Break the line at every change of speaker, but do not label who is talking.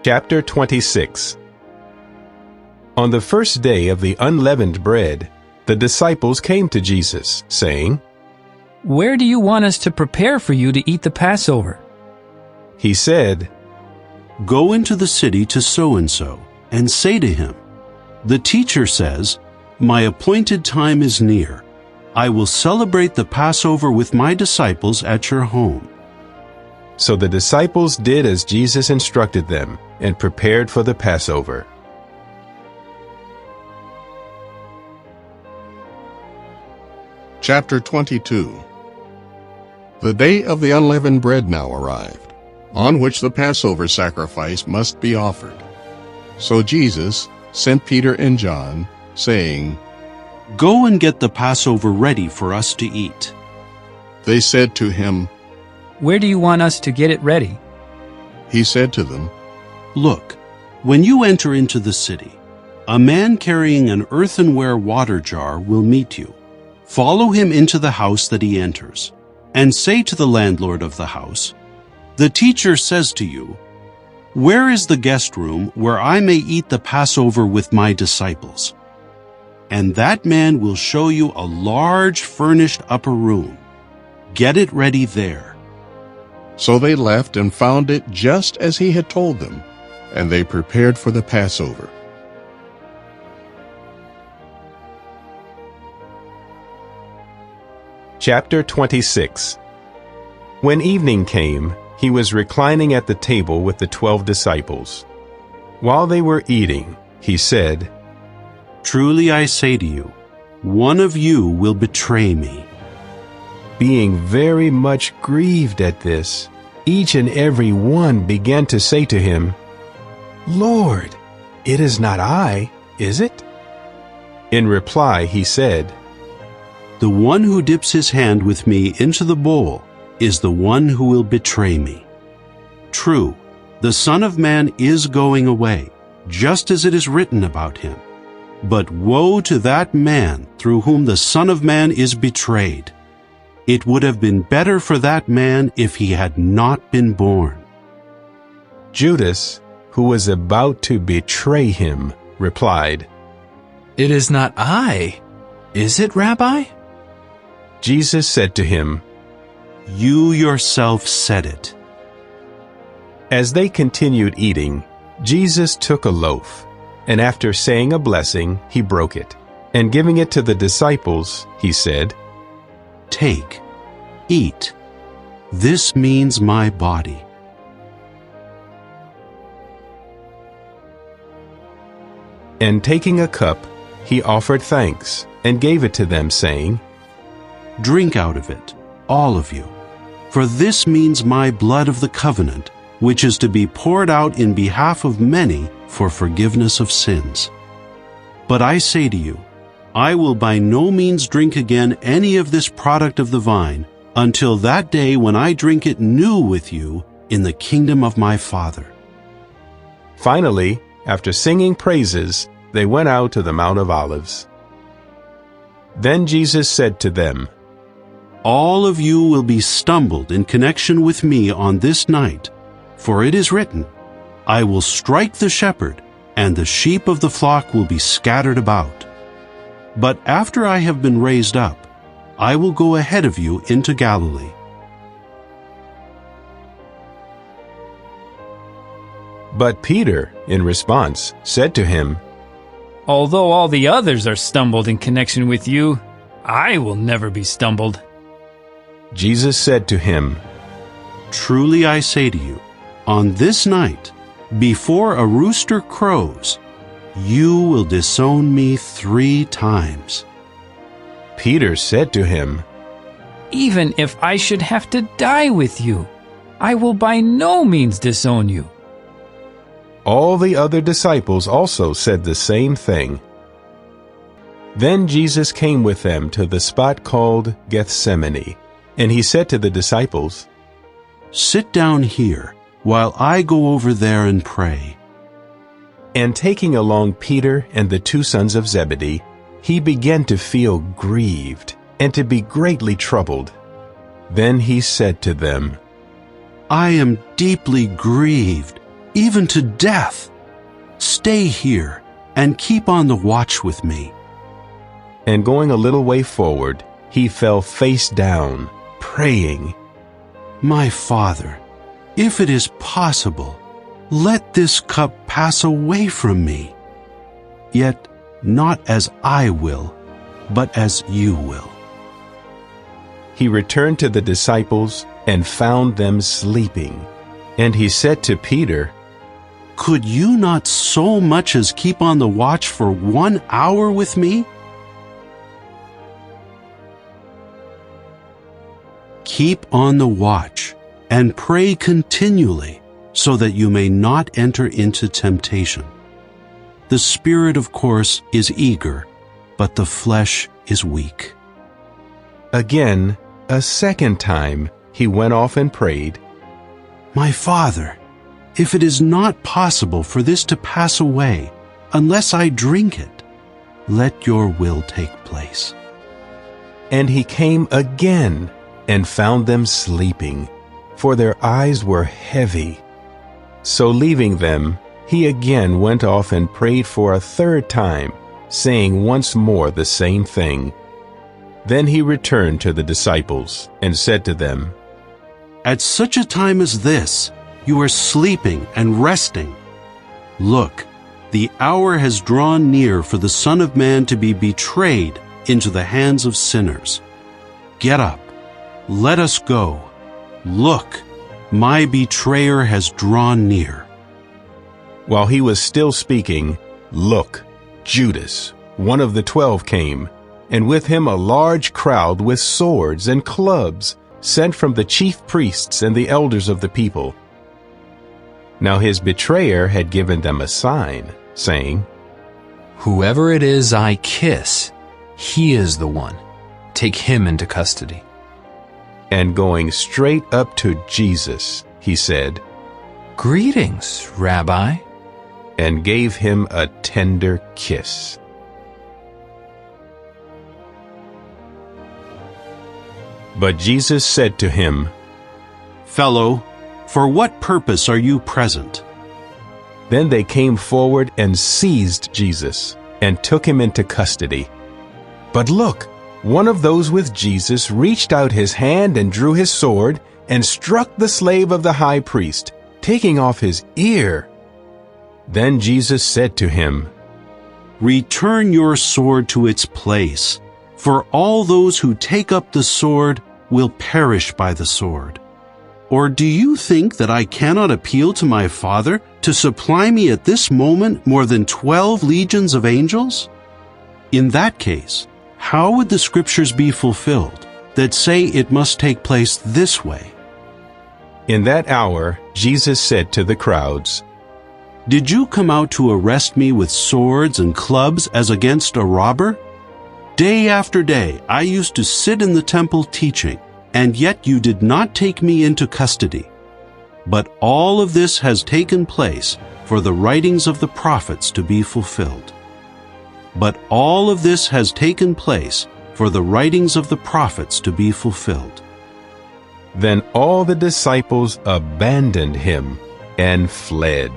Chapter 26. On the first day of the unleavened bread, the disciples came to Jesus, saying,
"Where do you want us to prepare for you to eat the Passover?"
He said,
"Go into the city to so-and-so, and say to him, 'The teacher says, my appointed time is near. I will celebrate the Passover with my disciples at your home.'"
So the disciples did as Jesus instructed them and prepared for the Passover.
Chapter 22. The day of the unleavened bread now arrived, on which the Passover sacrifice must be offered. So Jesus sent Peter and John, saying,
"Go and get the Passover ready for us to eat."
They said to him,
"Where do you want us to get it ready?"
He said to them,
"Look, when you enter into the city, a man carrying an earthenware water jar will meet you. Follow him into the house that he enters, and say to the landlord of the house, 'The teacher says to you, where is the guest room where I may eat the Passover with my disciples?' And that man will show you a large furnished upper room. Get it ready there."
So they left and found it just as he had told them, and they prepared for the Passover.
Chapter 26. When evening came, he was reclining at the table with the 12 disciples. While they were eating, he said,
"Truly I say to you, one of you will betray me."
Being very much grieved at this, each and every one began to say to him, "Lord, it is not I, is it?" In reply he said,
"The one who dips his hand with me into the bowl is the one who will betray me. True, the Son of Man is going away, just as it is written about him. But woe to that man through whom the Son of Man is betrayed. It would have been better for that man if he had not been born."
Judas, who was about to betray him, replied,
"It is not I, is it, Rabbi?"
Jesus said to him,
"You yourself said it."
As they continued eating, Jesus took a loaf, and after saying a blessing, he broke it, and giving it to the disciples, he said,
"Take, eat. This means my body."
And taking a cup, he offered thanks, and gave it to them, saying,
"Drink out of it, all of you, for this means my blood of the covenant, which is to be poured out in behalf of many for forgiveness of sins. But I say to you, I will by no means drink again any of this product of the vine until that day when I drink it new with you in the kingdom of my Father."
Finally, after singing praises, they went out to the Mount of Olives. Then Jesus said to them,
"All of you will be stumbled in connection with me on this night, for it is written, I will strike the shepherd, and the sheep of the flock will be scattered about. But after I have been raised up, I will go ahead of you into Galilee."
But Peter, in response, said to him,
"Although all the others are stumbled in connection with you, I will never be stumbled."
Jesus said to him,
"Truly I say to you, on this night, before a rooster crows, you will disown me 3 times."
Peter said to him,
"Even if I should have to die with you, I will by no means disown you."
All the other disciples also said the same thing. Then Jesus came with them to the spot called Gethsemane, and he said to the disciples,
"Sit down here while I go over there and pray."
And taking along Peter and the 2 sons of Zebedee, he began to feel grieved and to be greatly troubled. Then he said to them,
"I am deeply grieved, even to death. Stay here and keep on the watch with me."
And going a little way forward, he fell face down, praying,
"My Father, if it is possible, let this cup pass away from me. Yet not as I will, but as you will."
He returned to the disciples and found them sleeping. And he said to Peter,
"Could you not so much as keep on the watch for 1 hour with me? Keep on the watch and pray continually, so that you may not enter into temptation. The spirit, of course, is eager, but the flesh is weak."
Again, a second time, he went off and prayed,
"My Father, if it is not possible for this to pass away unless I drink it, let your will take place."
And he came again and found them sleeping, for their eyes were heavy. So leaving them, he again went off and prayed for a third time, saying once more the same thing. Then he returned to the disciples and said to them,
"At such a time as this, you are sleeping and resting. Look, the hour has drawn near for the Son of Man to be betrayed into the hands of sinners. Get up, let us go. Look, my betrayer has drawn near."
While he was still speaking, look, Judas, one of the 12, came, and with him a large crowd with swords and clubs, sent from the chief priests and the elders of the people. Now his betrayer had given them a sign, saying,
"Whoever it is I kiss, he is the one. Take him into custody."
And going straight up to Jesus, he said,
"Greetings, Rabbi,"
and gave him a tender kiss. But Jesus said to him,
"Fellow, for what purpose are you present?"
Then they came forward and seized Jesus and took him into custody. But look, one of those with Jesus reached out his hand and drew his sword and struck the slave of the high priest, taking off his ear. Then Jesus said to him,
"Return your sword to its place, for all those who take up the sword will perish by the sword. Or do you think that I cannot appeal to my Father to supply me at this moment more than 12 legions of angels? In that case, how would the scriptures be fulfilled that say it must take place this way?"
In that hour, Jesus said to the crowds,
"Did you come out to arrest me with swords and clubs as against a robber? Day after day I used to sit in the temple teaching, and yet you did not take me into custody. But all of this has taken place for the writings of the prophets to be fulfilled. But all of this has taken place for the writings of the prophets to be fulfilled."
Then all the disciples abandoned him and fled.